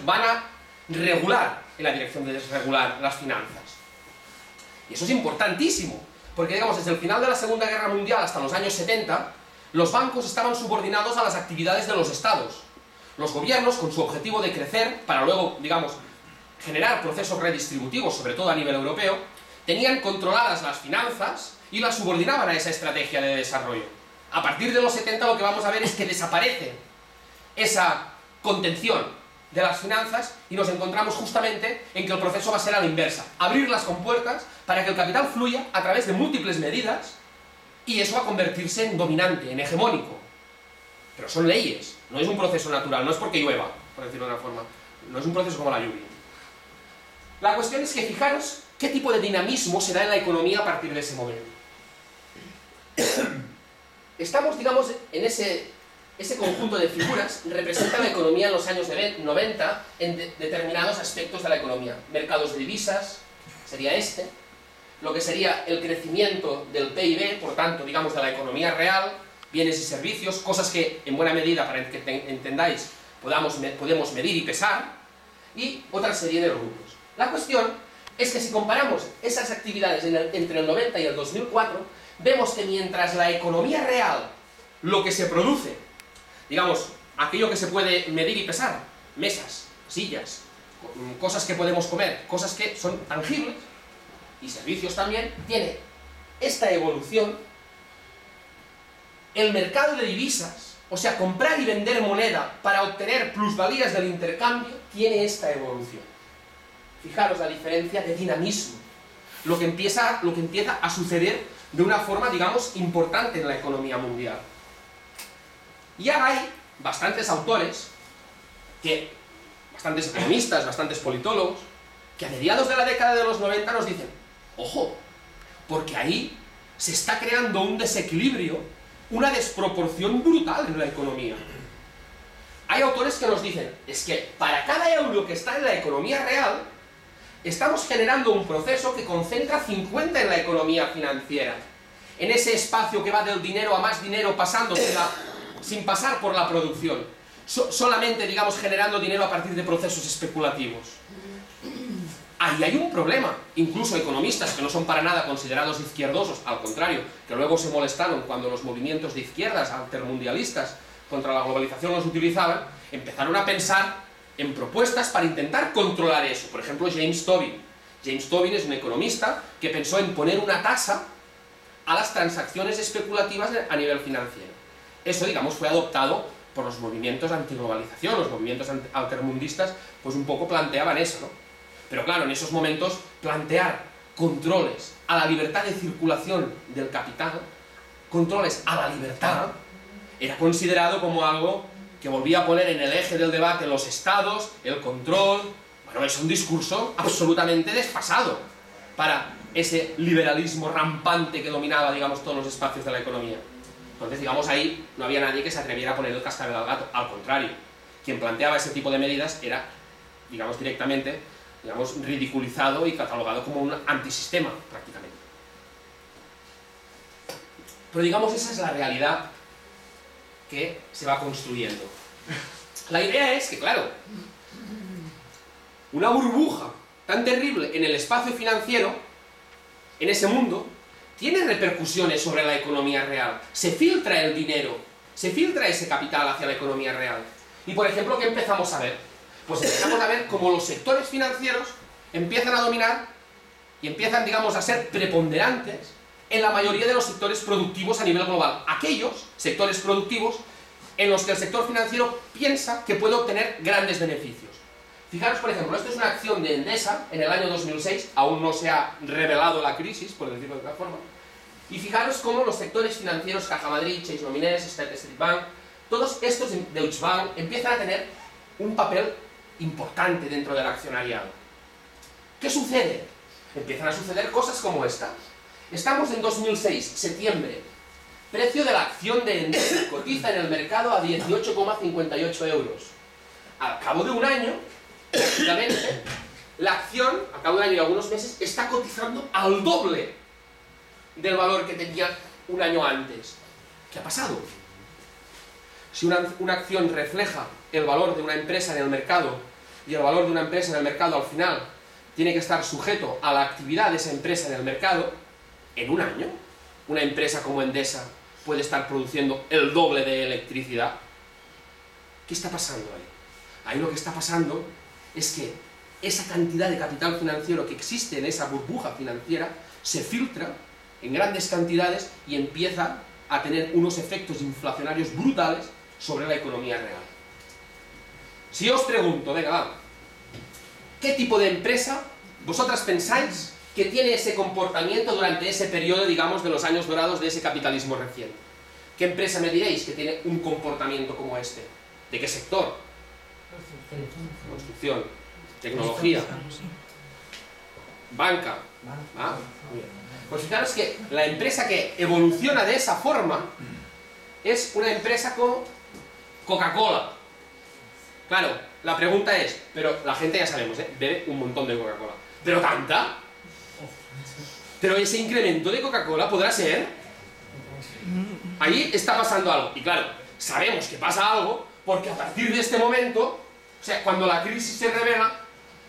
van a regular en la dirección de desregular las finanzas. Y eso es importantísimo, porque digamos, desde el final de la Segunda Guerra Mundial hasta los años 70, los bancos estaban subordinados a las actividades de los estados. Los gobiernos, con su objetivo de crecer, para luego, digamos, generar procesos redistributivos, sobre todo a nivel europeo, tenían controladas las finanzas y las subordinaban a esa estrategia de desarrollo. A partir de los 70 lo que vamos a ver es que desaparece esa contención de las finanzas y nos encontramos justamente en que el proceso va a ser a la inversa. Abrir las compuertas para que el capital fluya a través de múltiples medidas y eso va a convertirse en dominante, en hegemónico. Pero son leyes, no es un proceso natural, no es porque llueva, por decirlo de una forma. No es un proceso como la lluvia. La cuestión es que fijaros qué tipo de dinamismo se da en la economía a partir de ese momento. Estamos, digamos, en ese conjunto de figuras representa la economía en los años 90 en determinados aspectos de la economía. Mercados de divisas, sería este. Lo que sería el crecimiento del PIB, por tanto, digamos, de la economía real, bienes y servicios, cosas que, en buena medida, para que entendáis, podemos medir y pesar, y otra serie de rubros. La cuestión es que si comparamos esas actividades entre el 90 y el 2004, vemos que mientras la economía real, lo que se produce, digamos, aquello que se puede medir y pesar, mesas, sillas, cosas que podemos comer, cosas que son tangibles, y servicios también, tiene esta evolución, el mercado de divisas, o sea, comprar y vender moneda para obtener plusvalías del intercambio, tiene esta evolución. Fijaros la diferencia de dinamismo, lo que empieza a suceder de una forma, digamos, importante en la economía mundial. Y ahora hay bastantes autores, bastantes economistas, bastantes politólogos, que a mediados de la década de los 90 nos dicen, ojo, porque ahí se está creando un desequilibrio, una desproporción brutal en la economía. Hay autores que nos dicen, es que para cada euro que está en la economía real, estamos generando un proceso que concentra 50 en la economía financiera, en ese espacio que va del dinero a más dinero pasando sin pasar por la producción, solamente, digamos, generando dinero a partir de procesos especulativos. Ahí hay un problema. Incluso economistas que no son para nada considerados izquierdosos, al contrario, que luego se molestaron cuando los movimientos de izquierdas altermundialistas contra la globalización los utilizaban, empezaron a pensar en propuestas para intentar controlar eso. Por ejemplo, James Tobin. James Tobin es un economista que pensó en poner una tasa a las transacciones especulativas a nivel financiero. Eso, digamos, fue adoptado por los movimientos antiglobalización, los movimientos altermundistas, pues un poco planteaban eso, ¿no? Pero claro, en esos momentos, plantear controles a la libertad de circulación del capital, controles a la libertad, era considerado como algo que volvía a poner en el eje del debate los estados, el control. Bueno, es un discurso absolutamente desfasado para ese liberalismo rampante que dominaba, digamos, todos los espacios de la economía. Entonces, digamos, ahí no había nadie que se atreviera a poner el cascabel al gato. Al contrario, quien planteaba ese tipo de medidas era, digamos, directamente, digamos, ridiculizado y catalogado como un antisistema, prácticamente. Pero, digamos, esa es la realidad que se va construyendo. La idea es que, claro, una burbuja tan terrible en el espacio financiero, en ese mundo, tiene repercusiones sobre la economía real. Se filtra el dinero, se filtra ese capital hacia la economía real. Y, por ejemplo, ¿qué empezamos a ver? Pues empezamos a ver cómo los sectores financieros empiezan a dominar y empiezan, digamos, a ser preponderantes en la mayoría de los sectores productivos a nivel global. Aquellos sectores productivos en los que el sector financiero piensa que puede obtener grandes beneficios. Fijaros, por ejemplo, esto es una acción de Endesa en el año 2006, aún no se ha revelado la crisis, por decirlo de otra forma, y fijaros cómo los sectores financieros, Caja Madrid, Chase Nominés, State Street Bank, todos estos, Deutsche Bank, empiezan a tener un papel importante dentro del accionariado. ¿Qué sucede? Empiezan a suceder cosas como esta. Estamos en 2006, septiembre, precio de la acción de Endesa cotiza en el mercado a 18,58 euros. Al cabo de un año, prácticamente, la acción, al cabo de un año y algunos meses, está cotizando al doble del valor que tenía un año antes. ¿Qué ha pasado? Si una acción refleja el valor de una empresa en el mercado y el valor de una empresa en el mercado al final tiene que estar sujeto a la actividad de esa empresa en el mercado, en un año, una empresa como Endesa puede estar produciendo el doble de electricidad. ¿Qué está pasando ahí? Ahí lo que está pasando es que esa cantidad de capital financiero que existe en esa burbuja financiera se filtra en grandes cantidades y empieza a tener unos efectos inflacionarios brutales sobre la economía real. Si yo os pregunto, venga, va, ¿qué tipo de empresa vosotras pensáis que tiene ese comportamiento durante ese periodo, digamos, de los años dorados de ese capitalismo reciente? ¿Qué empresa me diréis que tiene un comportamiento como este? ¿De qué sector? Construcción, tecnología, banca. ¿Ah? Pues fijaros que la empresa que evoluciona de esa forma es una empresa como Coca-Cola. Claro, la pregunta es, pero la gente ya sabemos, bebe un montón de Coca-Cola. ¿Pero tanta? ¿Pero ese incremento de Coca-Cola podrá ser? Ahí está pasando algo. Y claro, sabemos que pasa algo porque a partir de este momento, o sea, cuando la crisis se revela,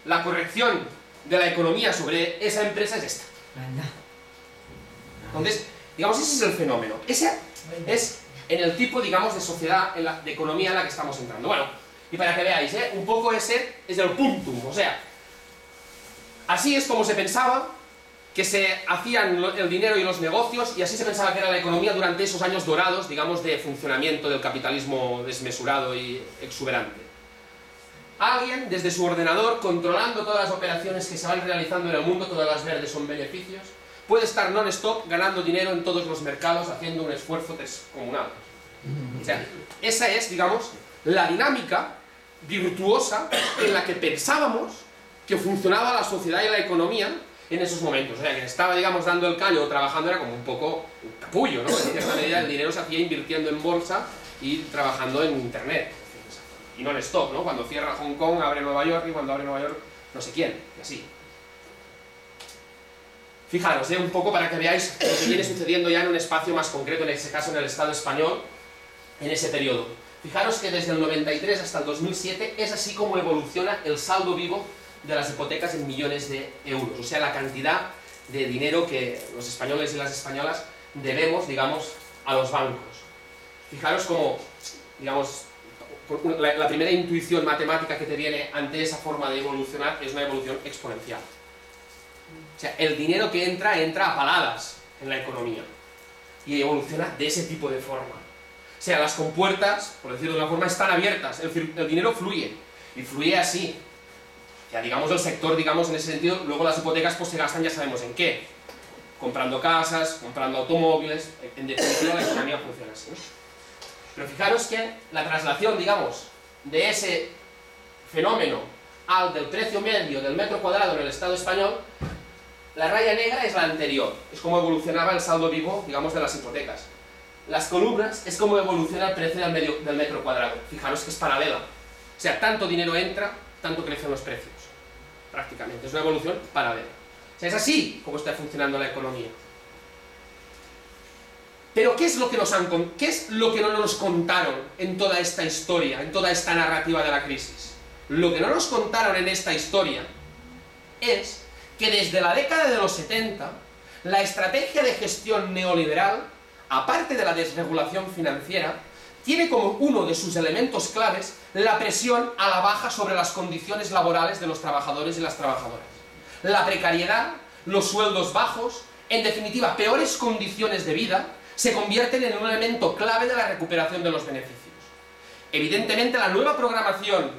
la corrección de la economía sobre esa empresa es esta. Entonces, digamos, ese es el fenómeno. Ese es en el tipo, digamos, de sociedad, de economía en la que estamos entrando. Bueno, y para que veáis, un poco ese es el puntum, o sea, así es como se pensaba que se hacían el dinero y los negocios, y así se pensaba que era la economía durante esos años dorados, digamos, de funcionamiento del capitalismo desmesurado y exuberante. Alguien, desde su ordenador, controlando todas las operaciones que se van realizando en el mundo, todas las verdes son beneficios, puede estar non-stop ganando dinero en todos los mercados, haciendo un esfuerzo descomunal. O sea, esa es, digamos, la dinámica virtuosa en la que pensábamos que funcionaba la sociedad y la economía en esos momentos. O sea, que estaba, digamos, dando el callo o trabajando era como un poco un capullo, ¿no? En cierta medida el dinero se hacía invirtiendo en bolsa y trabajando en internet. Y non-stop, ¿no? Cuando cierra Hong Kong, abre Nueva York, y cuando abre Nueva York, no sé quién, y así. Fijaros, un poco para que veáis lo que viene sucediendo ya en un espacio más concreto, en este caso en el Estado español, en ese periodo. Fijaros que desde el 93 hasta el 2007 es así como evoluciona el saldo vivo de las hipotecas en millones de euros, o sea, la cantidad de dinero que los españoles y las españolas debemos, digamos, a los bancos. Fijaros como, digamos, la primera intuición matemática que te viene ante esa forma de evolucionar es una evolución exponencial. O sea, el dinero que entra a paladas en la economía y evoluciona de ese tipo de forma. O sea, las compuertas, por decirlo de una forma, están abiertas, el dinero fluye, y fluye así. Ya digamos el sector, digamos, en ese sentido, luego las hipotecas pues se gastan, ya sabemos en qué. Comprando casas, comprando automóviles, en definitiva la economía funciona así, ¿no? Pero fijaros que la traslación, digamos, de ese fenómeno al del precio medio del metro cuadrado en el Estado español, la raya negra es la anterior, es como evolucionaba el saldo vivo, digamos, de las hipotecas. Las columnas es como evoluciona el precio del metro cuadrado. Fijaros que es paralela. O sea, tanto dinero entra, tanto crecen los precios. Prácticamente, es una evolución paralela. O sea, es así como está funcionando la economía. Pero ¿qué es lo que no nos contaron en toda esta historia, en toda esta narrativa de la crisis? Lo que no nos contaron en esta historia es que desde la década de los 70, la estrategia de gestión neoliberal, aparte de la desregulación financiera, tiene como uno de sus elementos claves la presión a la baja sobre las condiciones laborales de los trabajadores y las trabajadoras. La precariedad, los sueldos bajos, en definitiva, peores condiciones de vida, se convierten en un elemento clave de la recuperación de los beneficios. Evidentemente, la nueva programación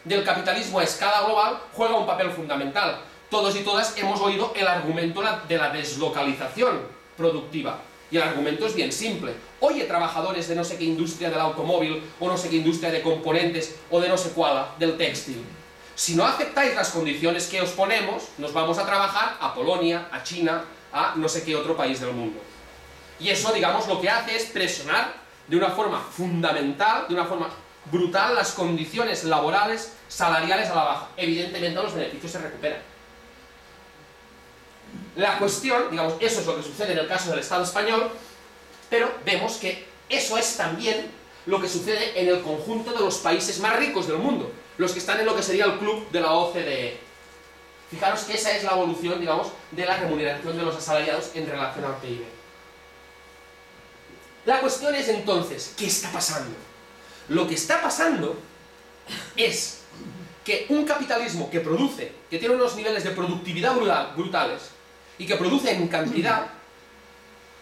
del capitalismo a escala global juega un papel fundamental. Todos y todas hemos oído el argumento de la deslocalización productiva. Y el argumento es bien simple. Oye, trabajadores de no sé qué industria del automóvil, o no sé qué industria de componentes, o de no sé cuál, del textil. Si no aceptáis las condiciones que os ponemos, nos vamos a trabajar a Polonia, a China, a no sé qué otro país del mundo. Y eso, digamos, lo que hace es presionar de una forma fundamental, de una forma brutal, las condiciones laborales, salariales a la baja. Evidentemente los beneficios se recuperan. La cuestión, digamos, eso es lo que sucede en el caso del Estado español, pero vemos que eso es también lo que sucede en el conjunto de los países más ricos del mundo. los que están en lo que sería el club de la OCDE. Fijaros que esa es la evolución, digamos, de la remuneración de los asalariados en relación al PIB. La cuestión es entonces, ¿qué está pasando? Lo que está pasando es que un capitalismo que produce, que tiene unos niveles de productividad brutales y que produce en cantidad,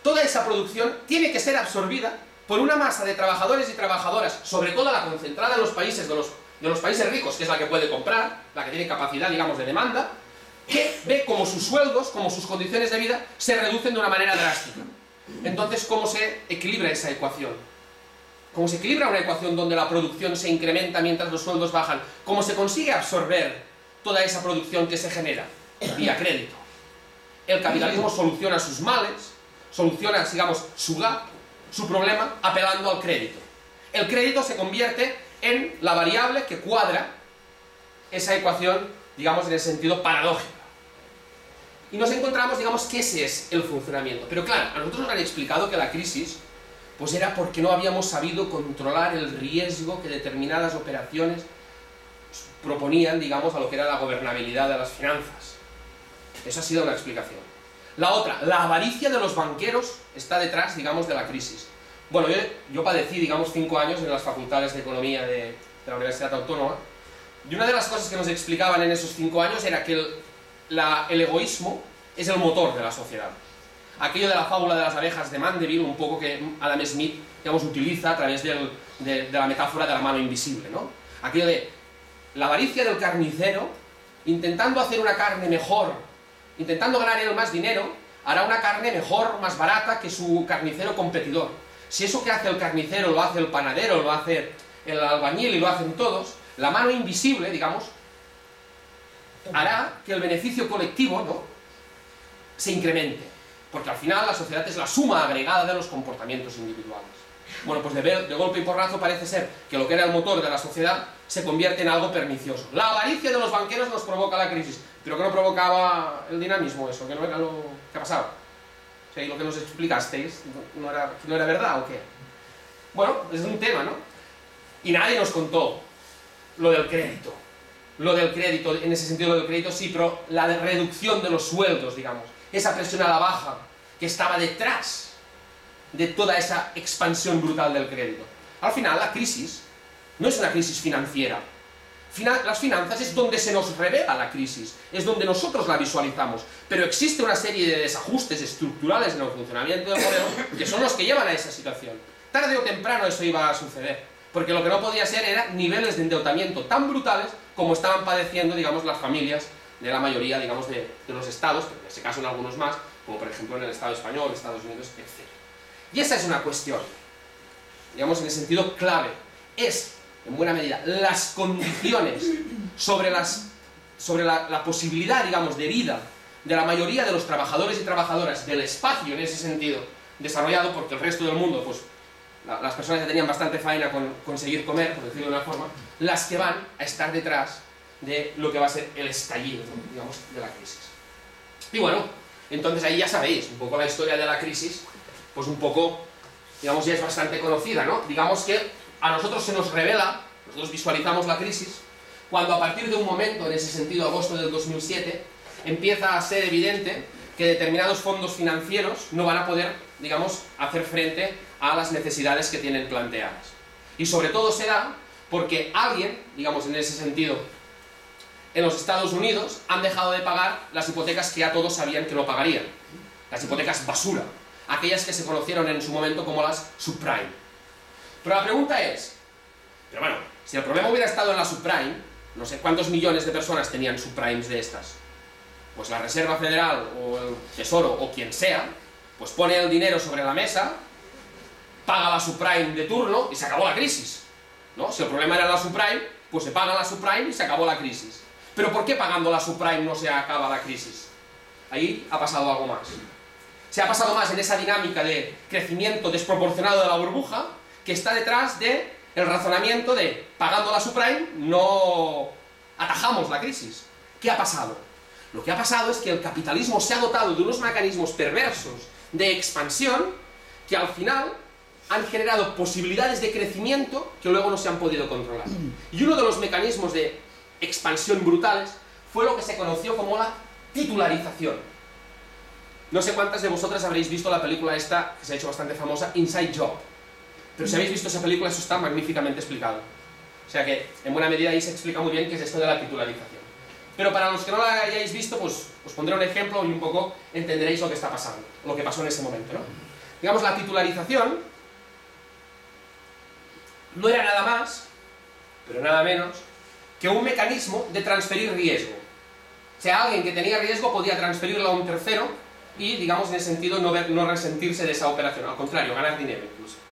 toda esa producción tiene que ser absorbida por una masa de trabajadores y trabajadoras, sobre todo la concentrada en los países de los países ricos, que es la que puede comprar, la que tiene capacidad, digamos, de demanda, que ve como sus sueldos, como sus condiciones de vida se reducen de una manera drástica. Entonces, ¿cómo se equilibra esa ecuación? ¿Cómo se equilibra una ecuación donde la producción se incrementa mientras los sueldos bajan? ¿Cómo se consigue absorber toda esa producción que se genera? Vía crédito. El capitalismo soluciona sus males, soluciona, digamos, su gap, su problema, apelando al crédito. El crédito se convierte en la variable que cuadra esa ecuación, digamos, en el sentido paradójico. Y nos encontramos, digamos, que ese es el funcionamiento. Pero claro, a nosotros nos han explicado que la crisis pues era porque no habíamos sabido controlar el riesgo que determinadas operaciones proponían, digamos, a lo que era la gobernabilidad de las finanzas. Esa ha sido una explicación. La otra, la avaricia de los banqueros está detrás, digamos, de la crisis. Bueno, yo padecí, digamos, 5 años en las facultades de economía de la Universidad Autónoma, y una de las cosas que nos explicaban en esos 5 años era que el egoísmo es el motor de la sociedad. Aquello de la fábula de las abejas de Mandeville, un poco que Adam Smith, digamos, utiliza a través de la metáfora de la mano invisible, ¿no? Aquello de la avaricia del carnicero, intentando hacer una carne mejor, intentando ganar él más dinero, hará una carne mejor, más barata que su carnicero competidor. Si eso que hace el carnicero lo hace el panadero, lo hace el albañil y lo hacen todos, la mano invisible, digamos, hará que el beneficio colectivo, ¿no?, se incremente. Porque al final la sociedad es la suma agregada de los comportamientos individuales. Bueno, pues de golpe y porrazo parece ser que lo que era el motor de la sociedad se convierte en algo pernicioso. La avaricia de los banqueros nos provoca la crisis. ¿Pero qué no provocaba el dinamismo eso? ¿Que no era lo que pasaba? O sea, ¿y lo que nos explicasteis no era verdad o qué? Bueno, es un tema, ¿no? Y nadie nos contó lo del crédito. Lo del crédito, en ese sentido lo del crédito sí, pero la de reducción de los sueldos, digamos. Esa presión a la baja que estaba detrás de toda esa expansión brutal del crédito. Al final, la crisis no es una crisis financiera. Las finanzas es donde se nos revela la crisis, es donde nosotros la visualizamos. Pero existe una serie de desajustes estructurales en el funcionamiento del modelo que son los que llevan a esa situación. Tarde o temprano eso iba a suceder, porque lo que no podía ser era niveles de endeudamiento tan brutales como estaban padeciendo, digamos, las familias de la mayoría, digamos, de los estados, pero en ese caso en algunos más, como por ejemplo en el Estado español, Estados Unidos, etc. Y esa es una cuestión, digamos, en el sentido clave. Es, en buena medida, las condiciones sobre la posibilidad, digamos, de vida de la mayoría de los trabajadores y trabajadoras del espacio, en ese sentido, desarrollado, porque el resto del mundo, pues, las personas que tenían bastante faena con conseguir comer, por decirlo de una forma, las que van a estar detrás de lo que va a ser el estallido, digamos, de la crisis. Y bueno, entonces ahí ya sabéis, un poco la historia de la crisis, pues un poco, digamos, ya es bastante conocida, ¿no? Digamos que a nosotros se nos revela, nosotros visualizamos la crisis, cuando a partir de un momento, en ese sentido, agosto del 2007, empieza a ser evidente que determinados fondos financieros no van a poder, digamos, hacer frente a las necesidades que tienen planteadas. Y sobre todo se da porque alguien, digamos, en ese sentido, en los Estados Unidos han dejado de pagar las hipotecas que ya todos sabían que no pagarían. Las hipotecas basura. Aquellas que se conocieron en su momento como las subprime. Pero la pregunta es, pero bueno, si el problema hubiera estado en la subprime, no sé cuántos millones de personas tenían subprimes de estas. Pues la Reserva Federal o el Tesoro o quien sea, pues pone el dinero sobre la mesa, paga la subprime de turno y se acabó la crisis, ¿no? Si el problema era la subprime, pues se paga la subprime y se acabó la crisis. Pero ¿por qué pagando la subprime no se acaba la crisis? Ahí ha pasado algo más. Se ha pasado más en esa dinámica de crecimiento desproporcionado de la burbuja que está detrás del razonamiento de pagando la subprime no atajamos la crisis. ¿Qué ha pasado? Lo que ha pasado es que el capitalismo se ha dotado de unos mecanismos perversos de expansión que al final han generado posibilidades de crecimiento que luego no se han podido controlar. Y uno de los mecanismos de expansión brutales fue lo que se conoció como la titularización. No sé cuántas de vosotras habréis visto la película esta, que se ha hecho bastante famosa, Inside Job. Pero si habéis visto esa película, eso está magníficamente explicado. O sea que, en buena medida, ahí se explica muy bien qué es esto de la titularización. Pero para los que no la hayáis visto, pues os pondré un ejemplo y un poco entenderéis lo que está pasando, lo que pasó en ese momento, ¿no? Digamos, la titularización no era nada más, pero nada menos, que un mecanismo de transferir riesgo. O sea, alguien que tenía riesgo podía transferirlo a un tercero y, digamos, en ese sentido, no resentirse de esa operación, al contrario, ganar dinero incluso.